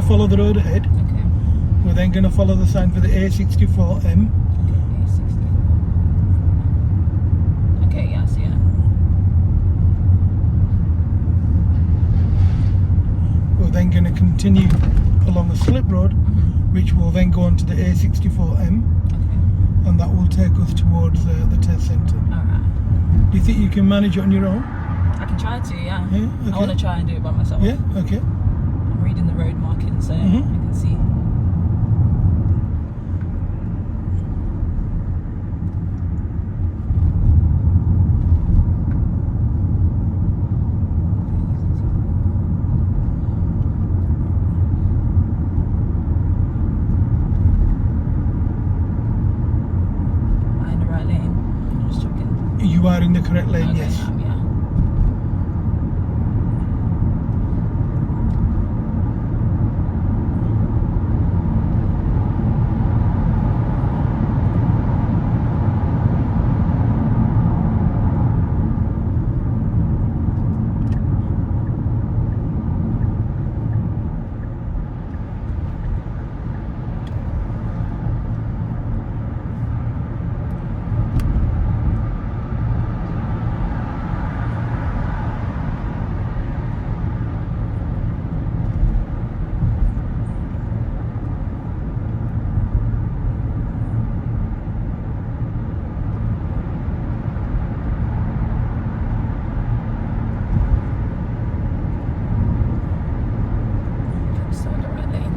to follow the road ahead. Okay. We're then going to follow the sign for the A64M. Okay, yeah, I see it. We're then going to continue along the slip road, which will then go on to the A64M, Okay. and that will take us towards the test centre. Alright. Do you think you can manage it on your own? I can try to, yeah. Yeah, okay. I want to try and do it by myself. Yeah, okay. I'm reading the road markings so I can see. Am I in the right lane? I'm just checking. You are in the correct lane, Okay, yes. yeah. Still in the right lane,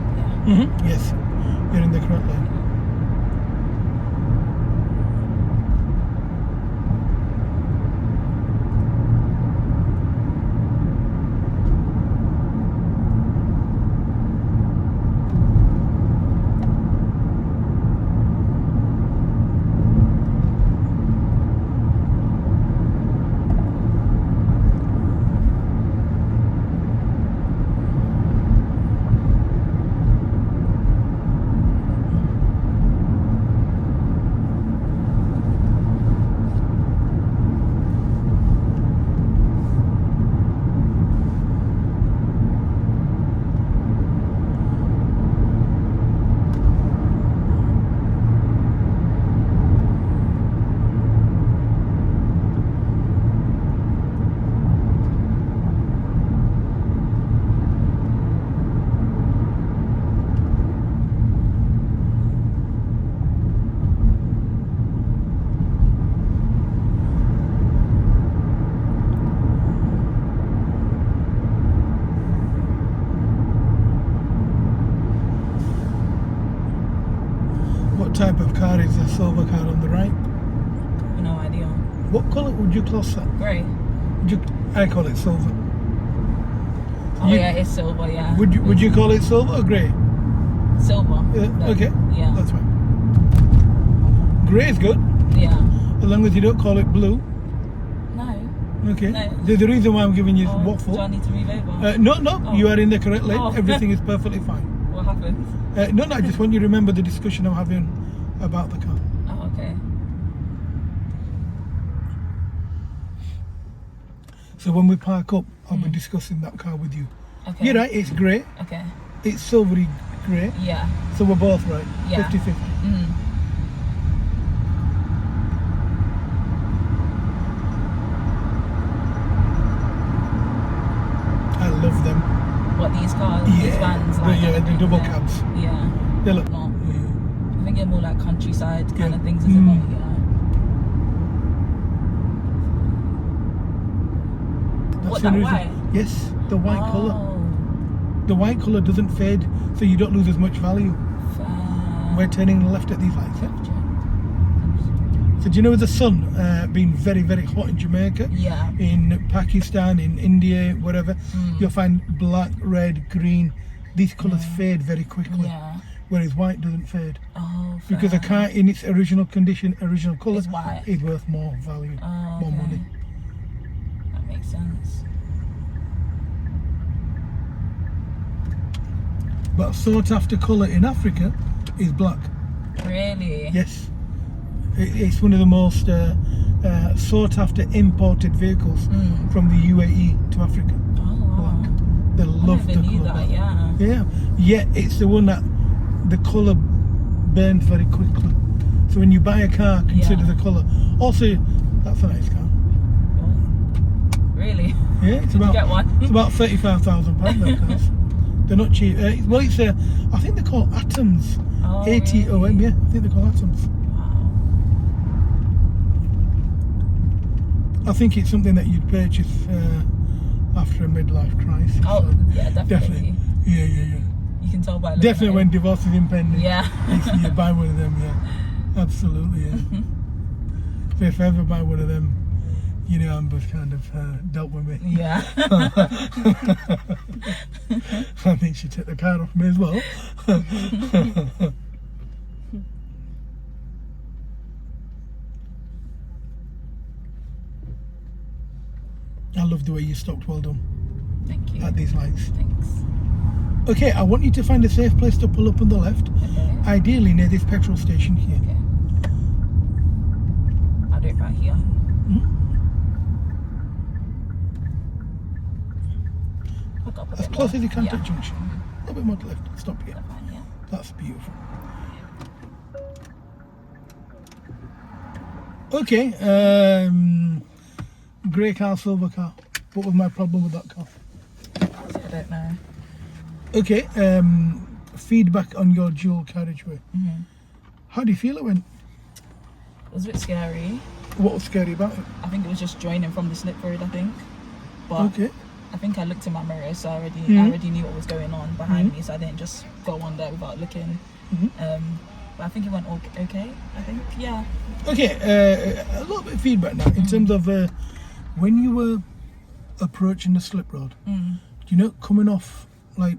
yeah. Yes, you're in the correct lane. What type of car is a silver car on the right? No idea. What colour would you class that? Grey. I call it silver. Oh You- yeah, it's silver, yeah. Would you call it silver or grey? Silver. Okay. Yeah. That's fine. Grey is good, Yeah. as long as you don't call it blue. No. Okay. No. There's a reason why I'm giving you Oh, waffle. do I need to move over? No, Oh. you are in the correct lane. Oh. Everything is perfectly fine. What happened? No, I just want you to remember the discussion I'm having about the car. Oh, okay. So when we park up, I'll be discussing that car with you. Okay. You're right, it's grey. Okay. It's silvery grey. Yeah. So we're both right. Yeah. 50-50. Mm. I love them. What, these cars? These Yeah. vans? The double yeah. cabs. Yeah. They look. Not. Yeah. I think they're more like countryside kind Yeah. of things, isn't it? Yeah. That's What, the that reason. white? Yes, the white colour. Oh, The white colour doesn't fade, so you don't lose as much value. fair. We're turning left at these lights. Yeah? So do you know with the sun being very, very hot in Jamaica, Yeah. in Pakistan, in India, whatever, you'll find black, red, green, these colours fade very quickly, Yeah. whereas white doesn't fade. Oh, fair. Because a car in its original condition, original colour, Is white. is worth more value, Oh, more okay. money. That makes sense. But sought after colour in Africa is black. Really? Yes. It's one of the most sought after imported vehicles from the UAE to Africa. Oh, wow. They love the even knew colour that, black. yeah. Yeah, it's the one that the colour burns very quickly. So when you buy a car, consider Yeah. the colour. Also, that's a nice car. Really? Yeah, it's Did you about get one? it's about £35,000. That cars. They're not cheap. Well, it's I think they're called Atoms. Oh, ATOM. really? Yeah, I think they're called Atoms. Wow. I think it's something that you'd purchase after a midlife crisis. Oh, So yeah, definitely. Yeah. You can tell by looking Definitely at when it. divorce is impending. Yeah. you buy one of them, yeah. Absolutely, yeah. So if I ever buy one of them, you know, Amber's kind of dealt with me. Yeah. I think she took the car off me as well. I love the way you stopped. Well done Thank you. at these lights. Thanks. Okay, I want you to find a safe place to pull up on the left. Okay. Ideally near this petrol station here. Okay. I'll do it right here. I'll go up a As bit close more. as you can to Yeah. the junction. A little bit more to the left. Stop here. That's fine, yeah. That's beautiful. Okay, grey car, silver car. What was my problem with that car? I don't know. Okay, feedback on your dual carriageway. Mm-hmm. How do you feel it went? It was a bit scary. What was scary about it? I think it was just joining from the slip road, I think. But Okay, I think I looked in my mirror, so I Mhm. already knew what was going on behind me, so I didn't just go on there without looking. Mhm. But I think it went okay, I think, yeah. okay. A little bit of feedback now in terms of when you were approaching the slip road. Mm. Do you know coming off like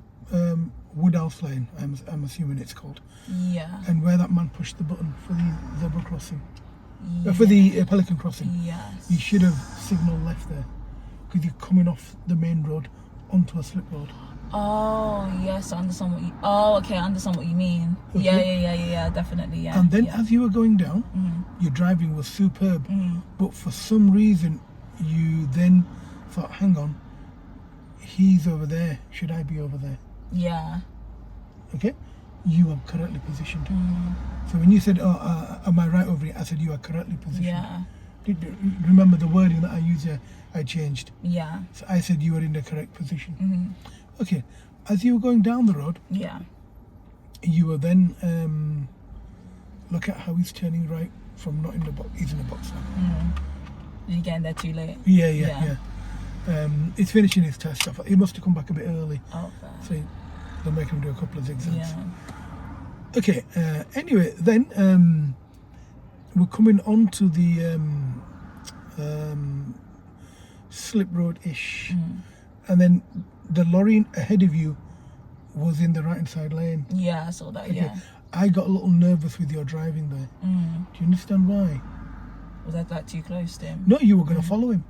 Woodhouse Lane? I'm assuming it's called. Yeah. And where that man pushed the button for the zebra crossing, Yeah. for the Pelican crossing. Yes. You should have signalled left there because you're coming off the main road onto a slip road. Oh, yes, I understand what you... Oh, okay, I understand what you mean. Okay. Yeah, definitely, yeah. And then yeah. as you were going down, Mm. your driving was superb. Mm. But for some reason, you then thought, hang on, he's over there. Should I be over there? Yeah. Okay? You are correctly positioned. Mm. So when you said, am I right over here? I said, you are correctly positioned. Yeah. Remember the wording that I used there, I changed. Yeah. So I said you were in the correct position. Mm-hmm. Okay, as you were going down the road, Yeah. you were then look at how he's turning right from not in the box. He's in the box now. Mm. Did you get in there too late? Yeah. He's finishing his test stuff. He must have come back a bit early, Oh, fair. so they'll make him do a couple of zigzags. Yeah. Okay. Anyway, then we're coming on to the slip road-ish, and then the lorry ahead of you was in the right-hand side lane. Yeah, I saw that, yeah. I got a little nervous with your driving there. Mm. Do you understand why? Was that like too close to him? No, you were going to follow him.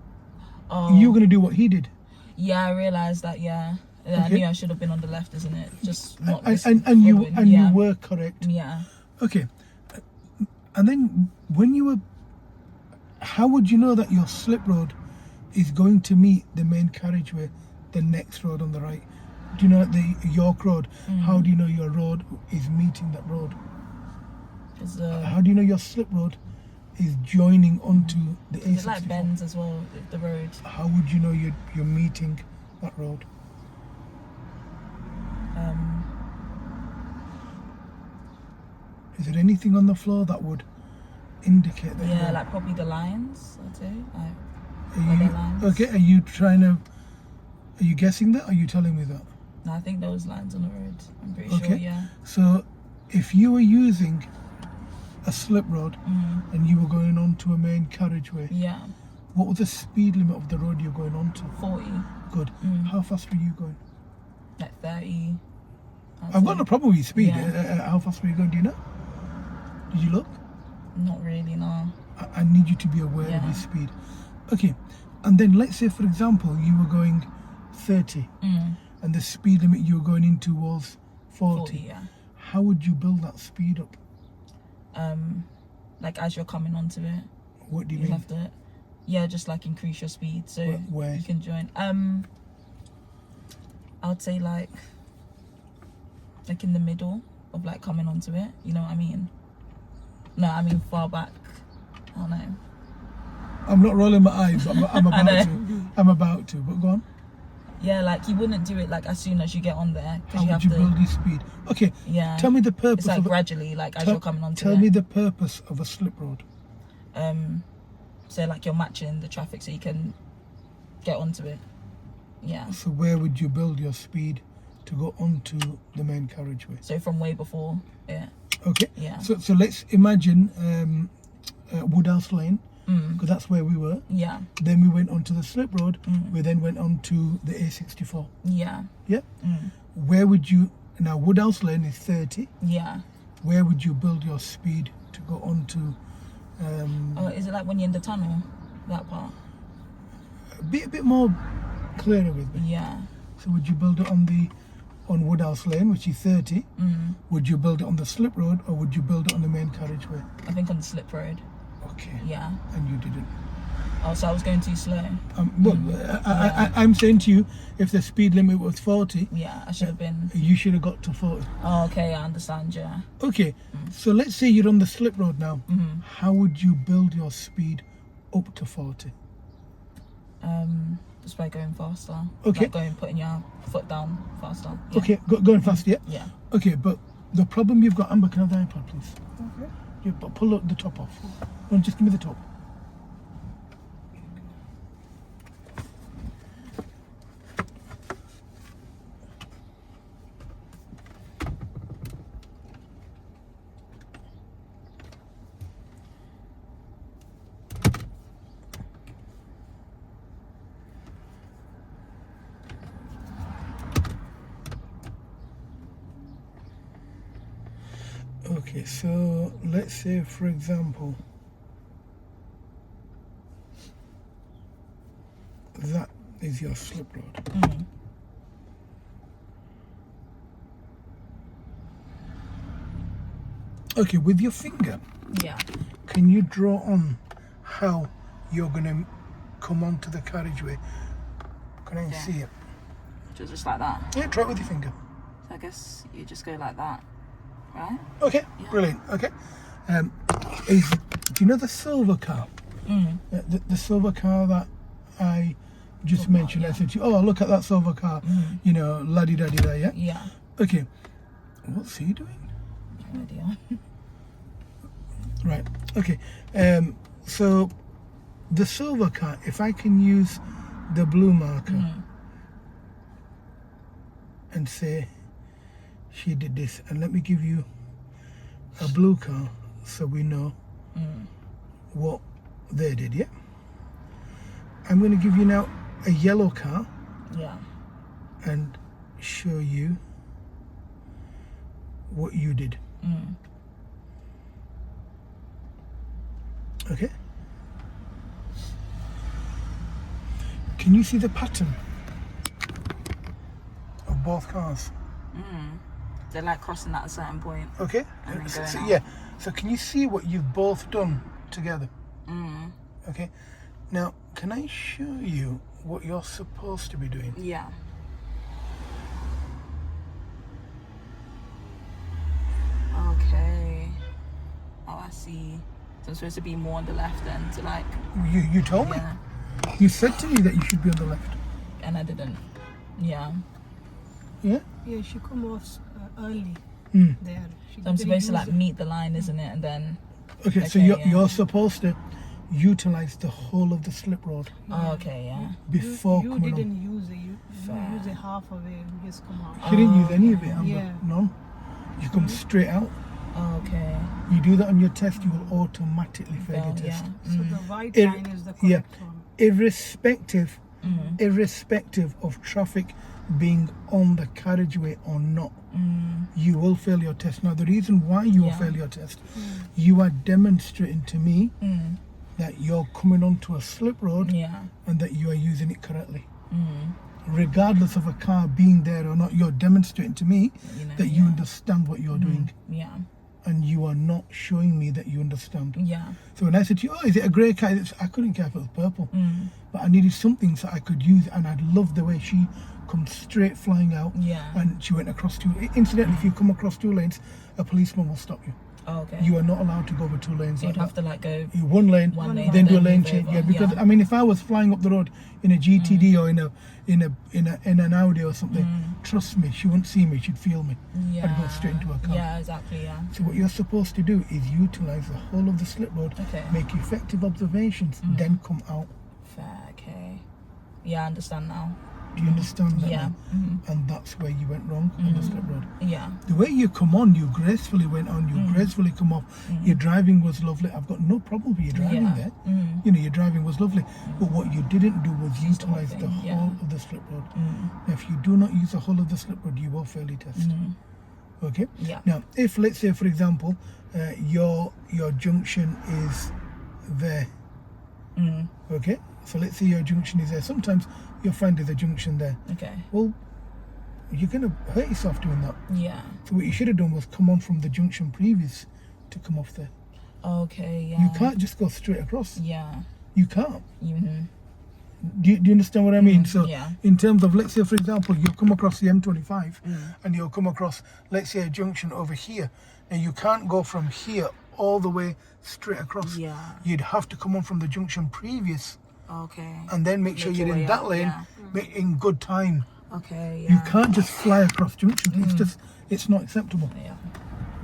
Oh. You were going to do what he did. Yeah, I realised that, yeah. I Okay. knew I should have been on the left, isn't it? Just not And you following, yeah. you were correct. Yeah. Okay. And then when you were, how would you know that your slip road is going to meet the main carriageway, the next road on the right? Do you know the York Road? How do you know your road is meeting that road? Because How do you know your slip road is joining onto the it A64? like bends as well, the road. How would you know you're meeting that road? Is there anything on the floor that would indicate that? Yeah, you're- like probably the lines, I'd say. Like, Are Are you, there lines? okay, are you trying to, are you guessing that or are you telling me that? no, I think there was lines on the road. I'm pretty sure, Okay. yeah. So if you were using a slip road Mm. and you were going onto a main carriageway, Yeah. what was the speed limit of the road you're going onto? 40, Good. How fast were you going? like 30. I've got no problem with your speed. Yeah. How fast were you going? Do you know? Did you look? Not really, no. I need you to be aware of Yeah. your speed. Okay. And then let's say, for example, you were going 30 and the speed limit you were going into was 40. 40, yeah. How would you build that speed up? Like as you're coming onto it, What do you you mean? have to, yeah, just like increase your speed so Where? you can join. I'd say like in the middle of like coming onto it. You know what I mean? No, I mean far back. I don't know. I'm not rolling my eyes, but I'm I about know. to. I'm about to, but go on. Yeah, like you wouldn't do it like as soon as you get on there, because How you would have you to. build your speed? Okay, Yeah. tell me the purpose It's like of gradually, like as tell- you're coming onto Tell it. me the purpose of a slip road. So like you're matching the traffic so you can get onto it. Yeah. So where would you build your speed to go onto the main carriageway? So from way before. Yeah. Okay. Yeah. So let's imagine Woodhouse Lane, because that's where we were. Yeah. Then we went onto the slip road. We then went on to the A64. Yeah. Yeah. Where would you now? Woodhouse Lane is 30. Yeah. Where would you build your speed to go onto? Oh, is it like when you're in the tunnel? That part. Be a bit more clearer with me. Yeah. So would you build it on Woodhouse Lane, which is 30? Would you build it on the slip road, or would you build it on the main carriageway? I think on the slip road. Okay. Yeah. And you didn't. Oh, so I was going too slow. I'm saying to you, if the speed limit was 40, Yeah, I should have been. you should have got to 40. Oh, okay, I understand. Yeah. Okay, so let's say you're on the slip road now. How would you build your speed up to 40? Just by going faster. Okay. Like putting your foot down faster. Yeah. Okay, going fast, yeah? Yeah. Okay, but the problem you've got, Amber, can I have the iPad, please? Okay. Yeah, but pull the top off. No, just give me the top. Okay, so let's say, for example, that is your slip road. Okay, with your finger, Yeah. can you draw on how you're going to come onto the carriageway? Can I Yeah. see it? Just like that. Yeah, try it with your finger. So I guess you just go like that, right? Okay, Yeah. brilliant. Okay. Do you know the silver car? The silver car that I just mentioned. I yeah. said to you, oh, look at that silver car. You know, la-di-da-di-da, yeah? Yeah. Okay. What's he doing? No idea. Right. Okay. So the silver car, if I can use the blue marker and say she did this, and let me give you a blue car so we know what they did, yeah? I'm going to give you now a yellow car Yeah. and show you what you did. Okay? Can you see the pattern of both cars? They're like crossing at a certain point. Okay? And then going out. Yeah. So can you see what you've both done together? Okay? Now, can I show you what you're supposed to be doing? Yeah. Okay. Oh, I see. So I'm supposed to be more on the left then to like, You told me. yeah. You said to me that you should be on the left. And I didn't. Yeah. Yeah? Yeah, she come off early Mm. there. She So I'm supposed to use like meet the line, isn't it? And then, Okay, so Okay, you're, yeah. you're supposed to utilize the whole of the slip road oh, okay, yeah. before you coming didn't on. use it. You use it half of it and just come out. She didn't use any of it, Amber. Yeah. None. You come straight out. Oh, okay. You do that on your test, you will automatically fail your Well, test. yeah. So the white It- line is the yeah. correct one. Irrespective of traffic being on the carriageway or not, you will fail your test. Now, the reason why you will Yeah. fail your test, you are demonstrating to me that you're coming onto a slip road Yeah. and that you are using it correctly. Regardless of a car being there or not, you're demonstrating to me You know, that you yeah. understand what you're doing. Yeah. and you are not showing me that you understand. Yeah. So when I said to you, oh, is it a grey car? I couldn't care if it was purple. Mm. But I needed something so I could use it, and I loved the way she comes straight flying out. Yeah. And she went across two. Incidentally, if you come across 2 lanes, a policeman will stop you. Oh, okay. You are not allowed to go over 2 lanes. So you'd like have to like go. that. One lane, One lane, then do a then lane move change. over. Yeah, because Yeah. I mean, if I was flying up the road in a GTD or in an Audi or something, trust me, she wouldn't see me. She'd feel me. Yeah. I'd go straight into her car. Yeah, exactly. Yeah. So what you're supposed to do is utilize the whole of the slip road, Okay. make effective observations, then come out. Fair. Okay. Yeah, I understand now. Do you understand that? Yeah. now? Mhm. And that's where you went wrong on the slip road. Yeah. The way you come on, you gracefully went on, you gracefully come off. Your driving was lovely. I've got no problem with your driving Yeah. there. Mm. You know, your driving was lovely. But what you didn't do was Use the whole utilize the thing, yeah. whole of the slip road. Now, if you do not use the whole of the slip road, you will fail your test. Okay? Yeah. Now, if, let's say, for example, your junction is there. Mm. Okay? So let's say your junction is there. Sometimes you'll find there's a junction there. Okay. Well, you're going to hurt yourself doing that. Yeah. So what you should have done was come on from the junction previous to come off there. Okay. Yeah. You can't just go straight across. Yeah. You can't. Mm-hmm. Do you understand what I mean? So yeah. in terms of, let's say, for example, you'll come across the M25 and you'll come across, let's say, a junction over here. And you can't go from here all the way straight across. Yeah. You'd have to come on from the junction previous Okay. and then make sure Make you're your in way that out, lane yeah. in good time. Okay. You Yeah. can't just fly across junctions. It's not acceptable. Yeah.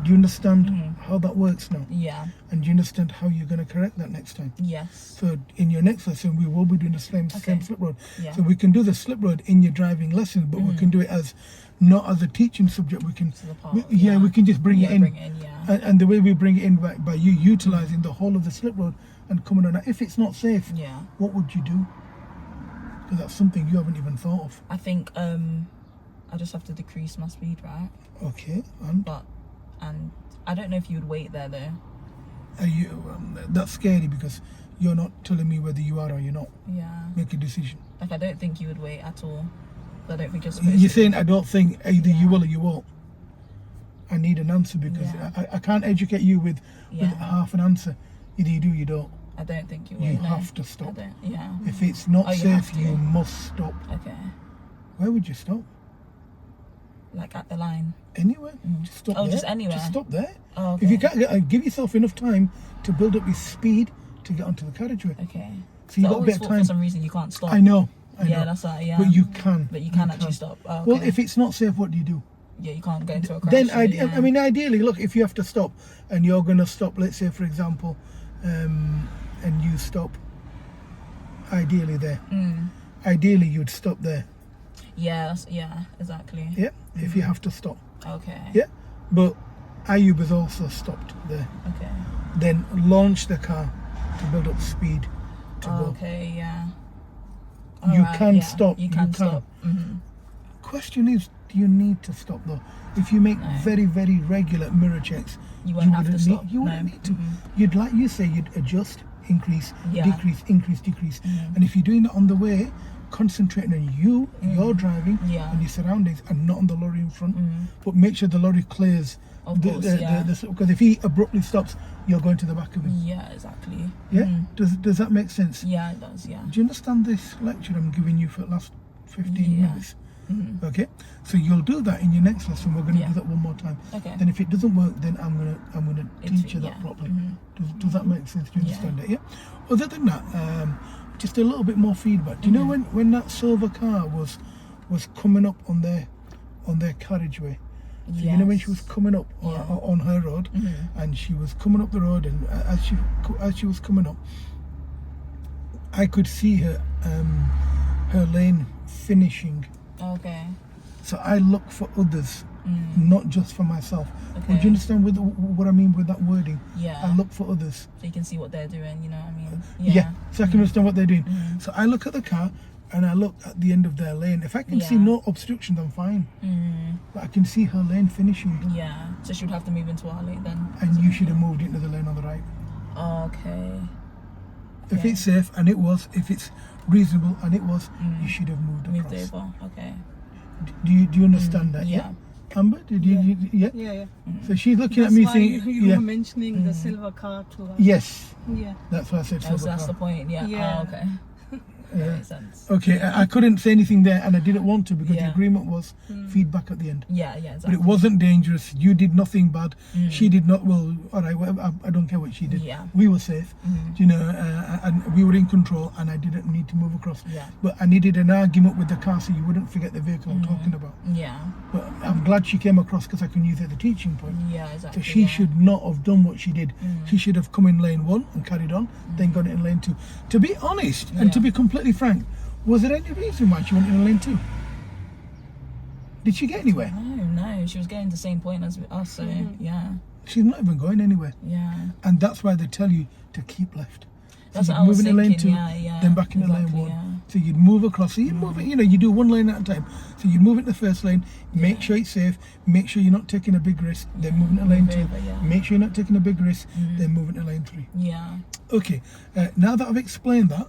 Do you understand how that works now? Yeah. And do you understand how you're going to correct that next time? Yes. So in your next lesson, we will be doing the same slip road. Yeah. So we can do the slip road in your driving lesson, but we can do it as not as a teaching subject. We can, To the part, we can just bring it in. Bring it in. Yeah. And the way we bring it in by you utilizing the whole of the slip road and coming on. Now, if it's not safe, Yeah. what would you do? Because that's something you haven't even thought of. I think I just have to decrease my speed, right? Okay, and And I don't know if you would wait there though. are you? That's scary because you're not telling me whether you are or you're not. Yeah. Make a decision. Like I don't think you would wait at all. I don't think you're supposed You're to. saying I don't think either you will or you won't. I need an answer because Yeah. I can't educate you with Yeah. half an answer. Either you do, you don't. I don't think you You would. No. have to I stop. don't. Yeah. If it's not Oh, you have safe, to. you must stop. Okay. Where would you stop? Like at the line. Anywhere? Just stop Oh, there. just anywhere? Just stop there. Oh, okay. If you can't give yourself enough time to build up your speed to get onto the carriageway. Okay. So you I got a always bit of thought time. for some reason you can't stop. I know. Yeah, that's right. Yeah. But you can. But you can actually stop. Oh, Well, okay. if it's not safe, what do you do? Yeah, you can't go into a crash. Then yeah. I mean, ideally, look, if you have to stop and you're going to stop, let's say, for example, and you stop, ideally there. Ideally, you'd stop there. Yeah. Yeah. Exactly. Yeah, if you have to stop. Okay. Yeah, but Ayub has also stopped there. Okay. Then launch the car to build up speed to go. Okay. Yeah. You Alright, can yeah, stop. You can stop. Question is, do you need to stop though? If you make very, very regular mirror checks, You won't have to wouldn't stop. Need, you wouldn't No. need to. You'd like you say you'd adjust, increase, Yeah. decrease, increase, decrease. And if you're doing that on the way, concentrating on you, your driving, Yeah. and your surroundings, and not on the lorry in front. But make sure the lorry clears. Of course, yeah. Because if he abruptly stops, you're going to the back of him. Yeah. Exactly. Yeah. Does that make sense? Yeah, it does. Yeah. Do you understand this lecture I'm giving you for the last 15 Yeah. minutes? Okay, so you'll do that in your next lesson. We're going to Yeah. do that one more time. Okay. Then if it doesn't work, then I'm gonna teach you that yeah. properly. Does that make sense? Do you understand it? Yeah. Other than that, just a little bit more feedback. Do you know when that silver car was coming up on their carriageway? So you know when she was coming up on her road, and she was coming up the road, and as she was coming up, I could see her lane finishing. Okay. So I look for others, not just for myself. Okay. Would you understand what I mean with that wording? Yeah. I look for others. So you can see what they're doing. You know what I mean? Yeah. So I can understand what they're doing. So I look at the car and I look at the end of their lane. If I can see Yeah. no obstructions, I'm fine. But I can see her lane finishing, Yeah. So she would have to move into our lane then. and you should have moved into the lane on the right. Okay. If it's safe, and it was, if it's reasonable, and it was, you should have moved Moved across. over. Okay. Do you understand that? Yeah. Amber, did you? Yeah. Yeah, yeah. So she's looking That's at me why saying, you yeah, were mentioning the silver car to her. yes. Yeah. That's why I said Oh, so silver that's the car. point. Yeah. Yeah. Oh, okay. Yeah. That makes sense. Okay, I couldn't say anything there, and I didn't want to because the Yeah. agreement was feedback at the end. Yeah, yeah, But exactly. it wasn't dangerous. You did nothing bad. She did not. Well, all right. Whatever, I don't care what she did. Yeah. We were safe. You know, and we were in control, and I didn't need to move across. Yeah. But I needed an argument with the car so you wouldn't forget the vehicle I'm talking about. Yeah. But I'm glad she came across because I can use it as a teaching point. Yeah, So exactly. she yeah. should not have done what she did. She should have come in lane 1 and carried on, then gone in lane 2. To be honest, and to Yeah. be completely frank, was there any reason why she went in lane 2? Did she get anywhere? No, she was getting the same point as us. So yeah, She's not even going anywhere. yeah. And that's why they tell you to keep left. That's so what you'd I was move in lane thinking, 2, yeah, then back into exactly, lane 1. yeah. So you'd move across. So you move it, you know, you do one lane at a time. So you move into the first lane, make sure it's safe, make sure you're not taking a big risk, then move into lane 2. over, yeah. Make sure you're not taking a big risk, then move into lane 3. Yeah. Okay, now that I've explained that,